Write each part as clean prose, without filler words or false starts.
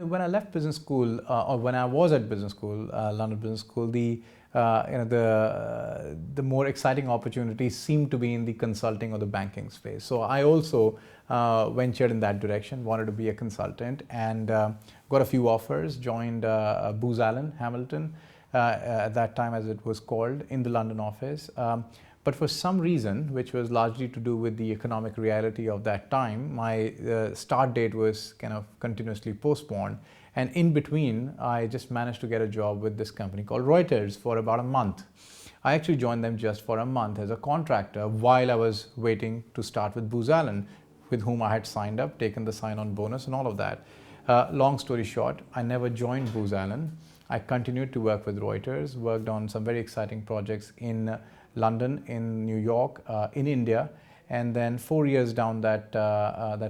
When I left business school, or when I was at business school, London Business School, the more exciting opportunities seemed to be in the consulting or the banking space. So I also ventured in that direction, wanted to be a consultant, and got a few offers. Joined Booz Allen Hamilton at that time, as it was called, in the London office. But for some reason, which was largely to do with the economic reality of that time, my start date was kind of continuously postponed. And in between, I just managed to get a job with this company called Reuters for about a month. I actually joined them just for a month as a contractor while I was waiting to start with Booz Allen, with whom I had signed up, taken the sign-on bonus and all of that. Long story short, I never joined Booz Allen. I continued to work with Reuters, worked on some very exciting projects in London, in New York, in India, and then 4 years down that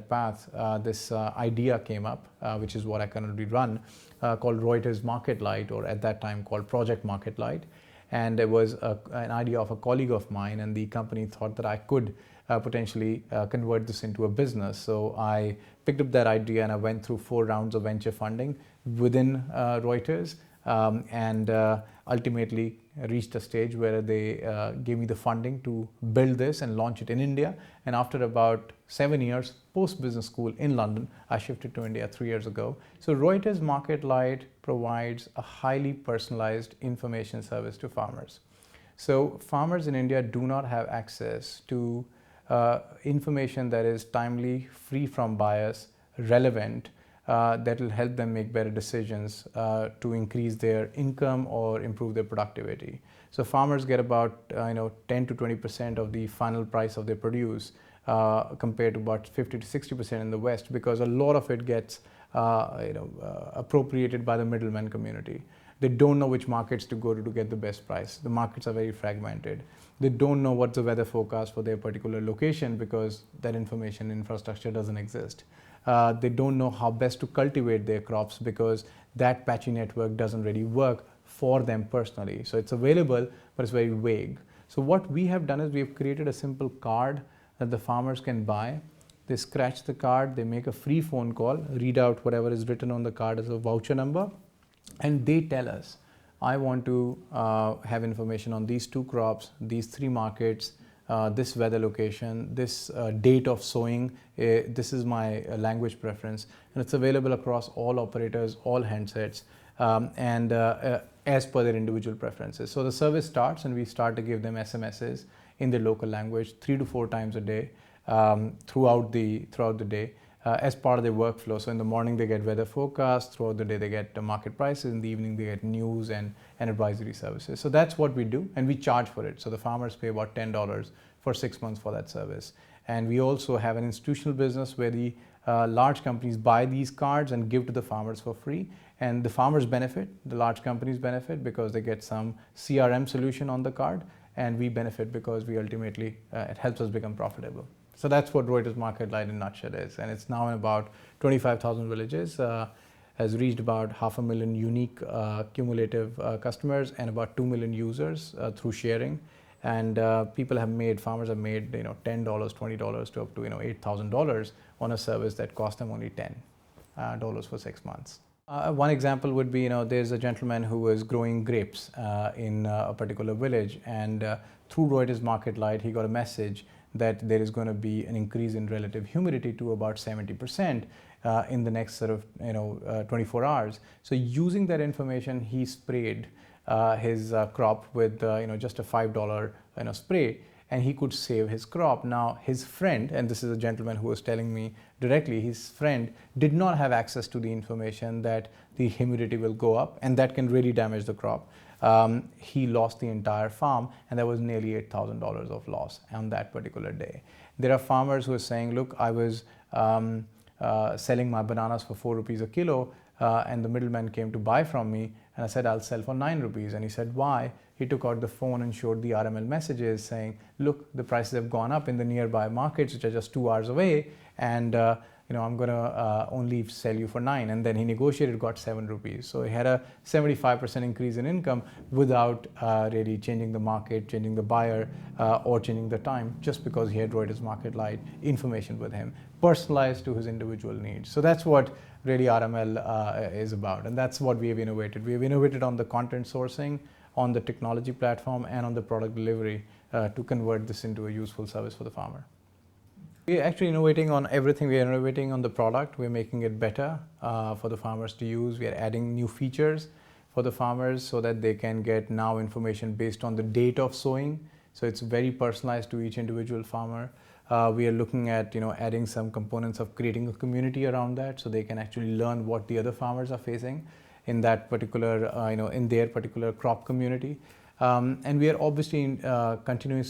path, this idea came up, which is what I currently run, called Reuters Market Light, or at that time called Project Market Light. And it was an idea of a colleague of mine, and the company thought that I could potentially convert this into a business. So I picked up that idea and I went through 4 rounds of venture funding within Reuters, and ultimately reached a stage where they gave me the funding to build this and launch it in India. And after about 7 years post business school in London, I shifted to India 3 years ago. So Reuters Market Light provides a highly personalized information service to farmers. So farmers in India do not have access to information that is timely, free from bias, relevant, that will help them make better decisions to increase their income or improve their productivity. So farmers get about 10 to 20% of the final price of their produce, compared to about 50 to 60% in the West, because a lot of it gets appropriated by the middleman community. They don't know which markets to go to get the best price. The markets are very fragmented. They don't know what's the weather forecast for their particular location because that information infrastructure doesn't exist. They don't know how best to cultivate their crops because that patchy network doesn't really work for them personally. So it's available, but it's very vague. So what we have done is we've created a simple card that the farmers can buy. They scratch the card, they make a free phone call, read out whatever is written on the card as a voucher number, and they tell us, I want to have information on these 2 crops, these 3 markets, this weather location, this date of sowing, this is my language preference, and it's available across all operators, all handsets, and as per their individual preferences. So the service starts and we start to give them SMSs in their local language 3 to 4 times a day, throughout the day, as part of their workflow. So in the morning they get weather forecasts, throughout the day they get market prices, in the evening they get news and advisory services. So that's what we do, and we charge for it. So the farmers pay about $10 for 6 months for that service. And we also have an institutional business where the large companies buy these cards and give to the farmers for free. And the farmers benefit, the large companies benefit because they get some CRM solution on the card, and we benefit because we ultimately, it helps us become profitable. So that's what Reuters Market Light in a nutshell is. And it's now in about 25,000 villages, has reached about 500,000 unique cumulative customers and about 2 million users through sharing. And farmers have made $10, $20 to up to $8,000 on a service that cost them only $10 for 6 months. One example would be, there's a gentleman who was growing grapes in a particular village, and through Reuters Market Light, he got a message that there is going to be an increase in relative humidity to about 70% in the next sort of 24 hours. So using that information, he sprayed his crop with just a $5 spray, and he could save his crop. Now his friend, and this is a gentleman who was telling me directly, his friend did not have access to the information that the humidity will go up and that can really damage the crop. He lost the entire farm, and there was nearly $8,000 of loss on that particular day. There are farmers who are saying, look, I was selling my bananas for 4 rupees a kilo, and the middleman came to buy from me, and I said, I'll sell for 9 rupees. And he said, why? He took out the phone and showed the RML messages saying, look, the prices have gone up in the nearby markets, which are just 2 hours away, and I'm going to only sell you for 9. And then he negotiated, got 7 rupees. So he had a 75% increase in income without really changing the market, changing the buyer, or changing the time, just because he had Reuters Market Light information with him, personalized to his individual needs. So that's what really RML is about. And that's what we have innovated. We have innovated on the content sourcing, on the technology platform, and on the product delivery to convert this into a useful service for the farmer. We're actually innovating on everything. We are innovating on the product. We're making it better for the farmers to use. We are adding new features for the farmers so that they can get now information based on the date of sowing. So it's very personalized to each individual farmer. We are looking at adding some components of creating a community around that, so they can actually learn what the other farmers are facing in that particular in their particular crop community. And we are obviously continue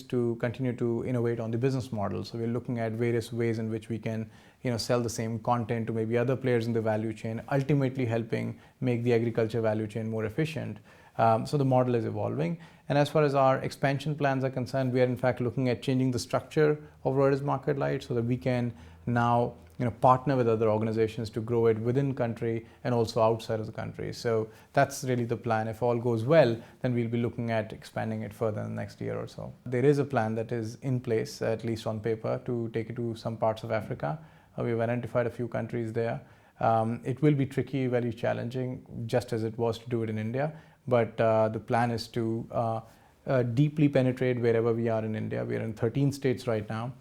to innovate on the business model. So we're looking at various ways in which we can sell the same content to maybe other players in the value chain, ultimately helping make the agriculture value chain more efficient. So the model is evolving. And as far as our expansion plans are concerned, we are in fact looking at changing the structure of Reuters Market Light so that we can now partner with other organizations to grow it within country and also outside of the country. So that's really the plan. If all goes well, then we'll be looking at expanding it further in the next year or so. There is a plan that is in place, at least on paper, to take it to some parts of Africa. We've identified a few countries there. It will be tricky, very challenging, just as it was to do it in India. But the plan is to deeply penetrate wherever we are in India. We are in 13 states right now.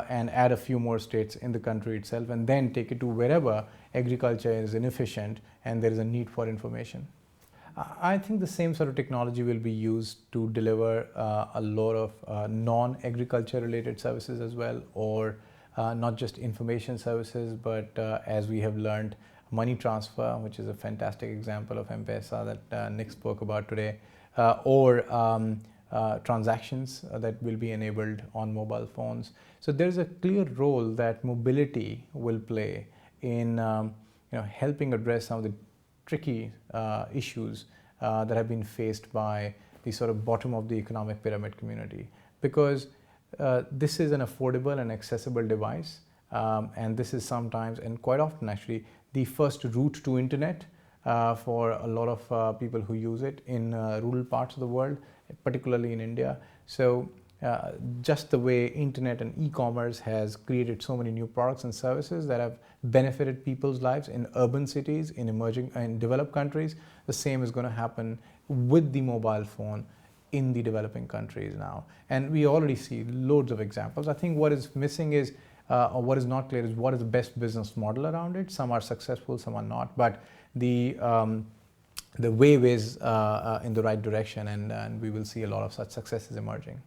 And add a few more states in the country itself, and then take it to wherever agriculture is inefficient and there is a need for information. I think the same sort of technology will be used to deliver a lot of non-agriculture related services as well, or not just information services, but as we have learned, money transfer, which is a fantastic example of M-Pesa that Nick spoke about today, or transactions that will be enabled on mobile phones. So there's a clear role that mobility will play in helping address some of the tricky issues that have been faced by the sort of bottom of the economic pyramid community, because this is an affordable and accessible device, and this is sometimes, and quite often actually, the first route to internet for a lot of people who use it in rural parts of the world, particularly in India. So just the way internet and e-commerce has created so many new products and services that have benefited people's lives in urban cities, in emerging and developed countries, the same is going to happen with the mobile phone in the developing countries now. And we already see loads of examples. I think what is missing is, or what is not clear is, what is the best business model around it. Some are successful, some are not, but the wave is in the right direction, and we will see a lot of such successes emerging.